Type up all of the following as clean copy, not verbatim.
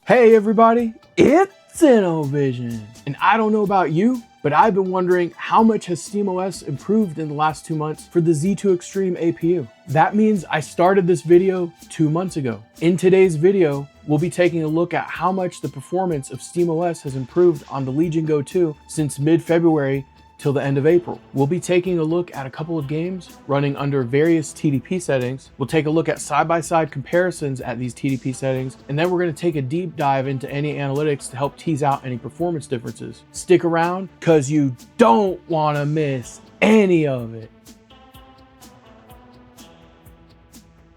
Hey everybody, it's Innovision. And I don't know about you, but I've been wondering how much has SteamOS improved in the last 2 months for the Z2-extreme APU. That means I started this video 2 months ago. In today's video, we'll be taking a look at how much the performance of SteamOS has improved on the Legion Go 2 since mid-February till the end of April. We'll be taking a look at a couple of games running under various TDP settings. We'll take a look at side-by-side comparisons at these TDP settings, and then we're gonna take a deep dive into any analytics to help tease out any performance differences. Stick around, cause you don't wanna miss any of it.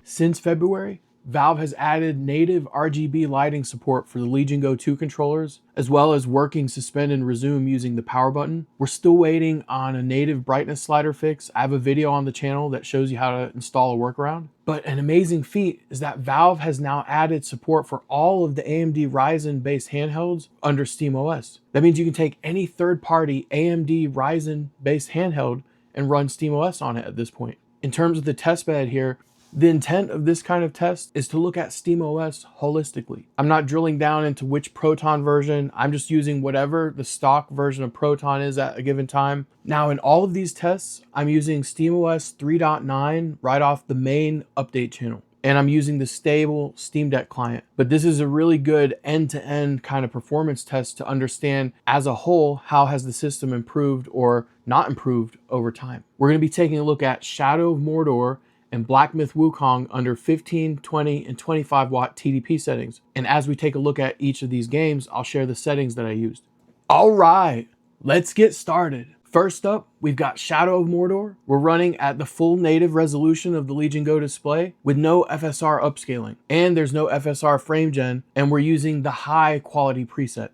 Since February, Valve has added native RGB lighting support for the Legion Go 2 controllers, as well as working suspend and resume using the power button. We're still waiting on a native brightness slider fix. I have a video on the channel that shows you how to install a workaround. But an amazing feat is that Valve has now added support for all of the AMD Ryzen based handhelds under SteamOS. That means you can take any third-party AMD Ryzen based handheld and run SteamOS on it at this point. In terms of the test bed here, the intent of this kind of test is to look at SteamOS holistically. I'm not drilling down into which Proton version. I'm just using whatever the stock version of Proton is at a given time. Now, in all of these tests, I'm using SteamOS 3.9 right off the main update channel. And I'm using the stable Steam Deck client. But this is a really good end-to-end kind of performance test to understand as a whole, how has the system improved or not improved over time. We're gonna be taking a look at Shadow of Mordor and Black Myth Wukong under 15, 20, and 25 watt TDP settings. And as we take a look at each of these games, I'll share the settings that I used. All right, let's get started. First up, we've got Shadow of Mordor. We're running at the full native resolution of the Legion Go display with no FSR upscaling. And there's no FSR frame gen, and we're using the high quality preset.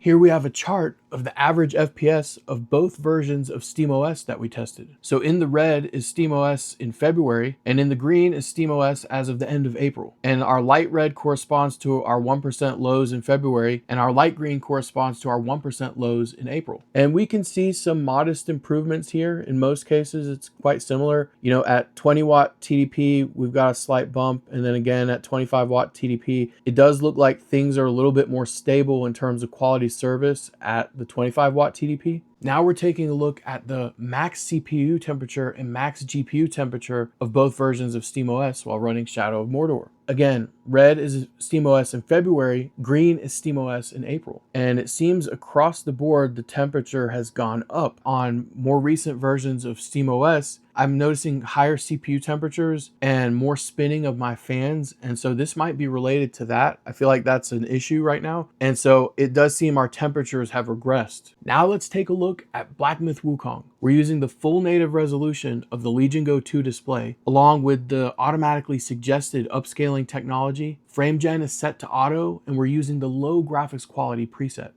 Here we have a chart of the average FPS of both versions of SteamOS that we tested. So in the red is SteamOS in February, and in the green is SteamOS as of the end of April. And our light red corresponds to our 1% lows in February, and our light green corresponds to our 1% lows in April. And we can see some modest improvements here. In most cases, it's quite similar. You know, at 20 watt TDP, we've got a slight bump. And then again, at 25 watt TDP, it does look like things are a little bit more stable in terms of quality service at the 25 watt TDP. Now we're taking a look at the max CPU temperature and max GPU temperature of both versions of SteamOS while running Shadow of Mordor. Again, red is SteamOS in February, green is SteamOS in April. And it seems across the board, the temperature has gone up. On more recent versions of SteamOS, I'm noticing higher CPU temperatures and more spinning of my fans. And so this might be related to that. I feel like that's an issue right now. And so it does seem our temperatures have regressed. Now let's take a look at Black Myth Wukong. We're using the full native resolution of the Legion Go 2 display, along with the automatically suggested upscaling technology. Frame gen is set to auto, and we're using the low graphics quality preset.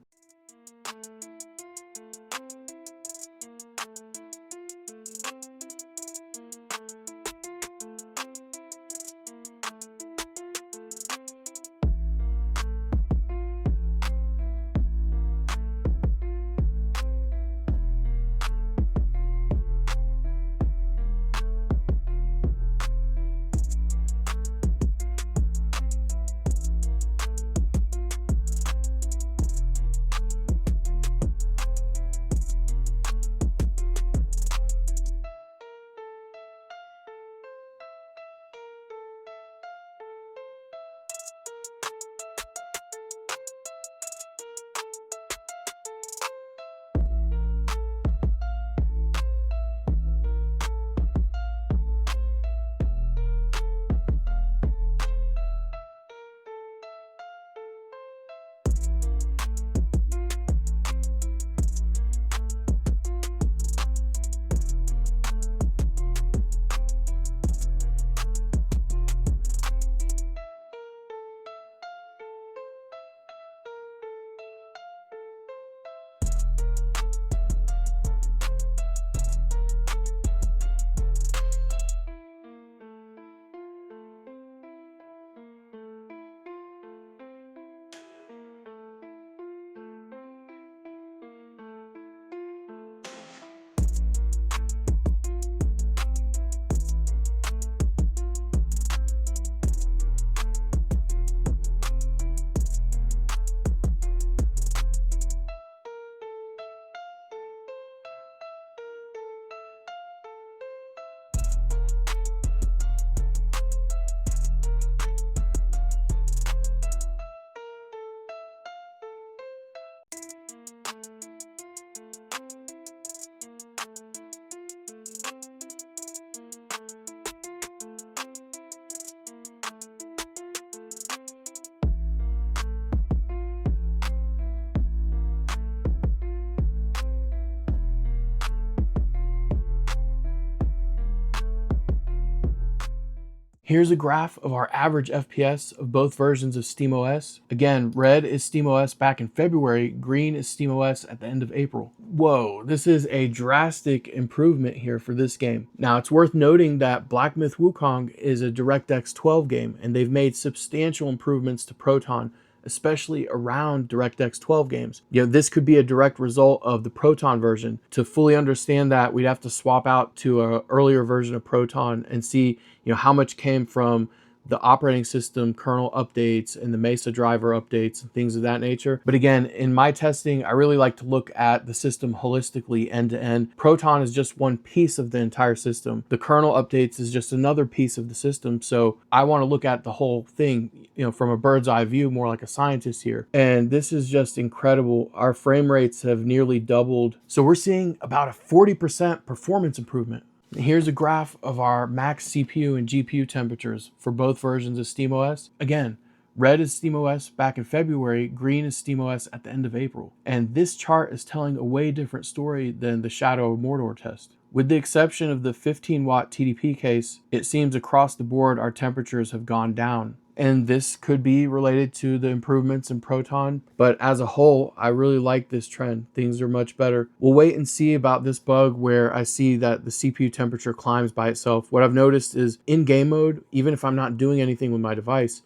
Here's a graph of our average FPS of both versions of SteamOS. Again, red is SteamOS back in February, green is SteamOS at the end of April. Whoa, this is a drastic improvement here for this game. Now, it's worth noting that Black Myth Wukong is a DirectX 12 game, and they've made substantial improvements to Proton, especially around DirectX 12 games. This could be a direct result of the Proton version. To fully understand that, we'd have to swap out to an earlier version of Proton and see, how much came from the operating system kernel updates and the Mesa driver updates and things of that nature. But again, in my testing, I really like to look at the system holistically end to end. Proton is just one piece of the entire system. The kernel updates is just another piece of the system. So I want to look at the whole thing, from a bird's eye view, more like a scientist here. And this is just incredible. Our frame rates have nearly doubled. So we're seeing about a 40% performance improvement. Here's a graph of our max CPU and GPU temperatures for both versions of SteamOS. Again, red is SteamOS back in February, green is SteamOS at the end of April. And this chart is telling a way different story than the Shadow of Mordor test. With the exception of the 15-watt TDP case, it seems across the board our temperatures have gone down. And this could be related to the improvements in Proton, but as a whole, I really like this trend. Things are much better. We'll wait and see about this bug where I see that the CPU temperature climbs by itself. What I've noticed is in game mode, even if I'm not doing anything with my device,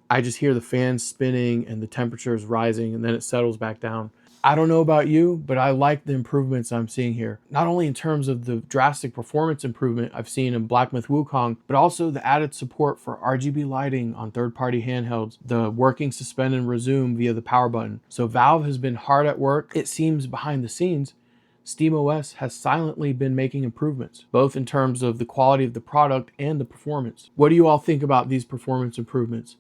I just hear the fans spinning and the temperature is rising and then it settles back down. I don't know about you, but I like the improvements I'm seeing here. Not only in terms of the drastic performance improvement I've seen in Black Myth Wukong, but also the added support for RGB lighting on third-party handhelds, the working suspend and resume via the power button. So Valve has been hard at work. It seems behind the scenes, SteamOS has silently been making improvements, both in terms of the quality of the product and the performance. What do you all think about these performance improvements?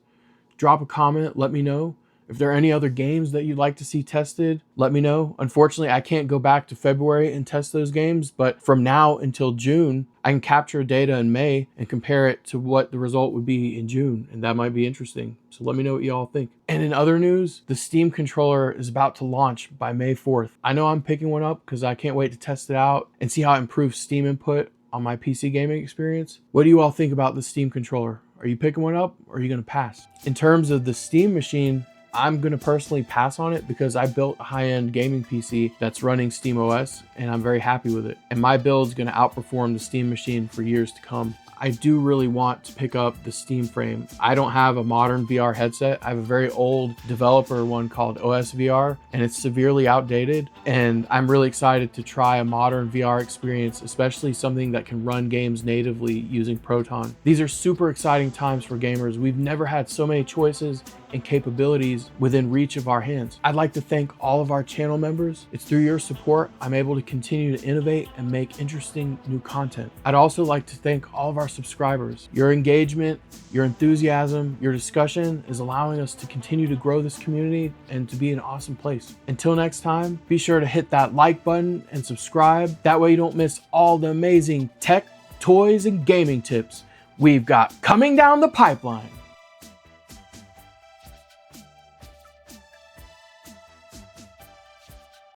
Drop a comment, let me know. If there are any other games that you'd like to see tested, let me know. Unfortunately, I can't go back to February and test those games, but from now until June, I can capture data in May and compare it to what the result would be in June, and that might be interesting. So let me know what you all think. And in other news, the Steam controller is about to launch by May 4th. I know I'm picking one up because I can't wait to test it out and see how it improves Steam input on my PC gaming experience. What do you all think about the Steam controller? Are you picking one up or are you gonna pass? In terms of the Steam machine, I'm going to personally pass on it because I built a high-end gaming PC that's running SteamOS and I'm very happy with it. And my build is going to outperform the Steam machine for years to come. I do really want to pick up the Steam frame. I don't have a modern VR headset. I have a very old developer one called OS VR, and it's severely outdated. And I'm really excited to try a modern VR experience, especially something that can run games natively using Proton. These are super exciting times for gamers. We've never had so many choices and capabilities within reach of our hands. I'd like to thank all of our channel members. It's through your support I'm able to continue to innovate and make interesting new content. I'd also like to thank all of our subscribers. Your engagement, your enthusiasm, your discussion is allowing us to continue to grow this community and to be an awesome place. Until next time, be sure to hit that like button and subscribe. That way you don't miss all the amazing tech, toys, and gaming tips we've got coming down the pipeline.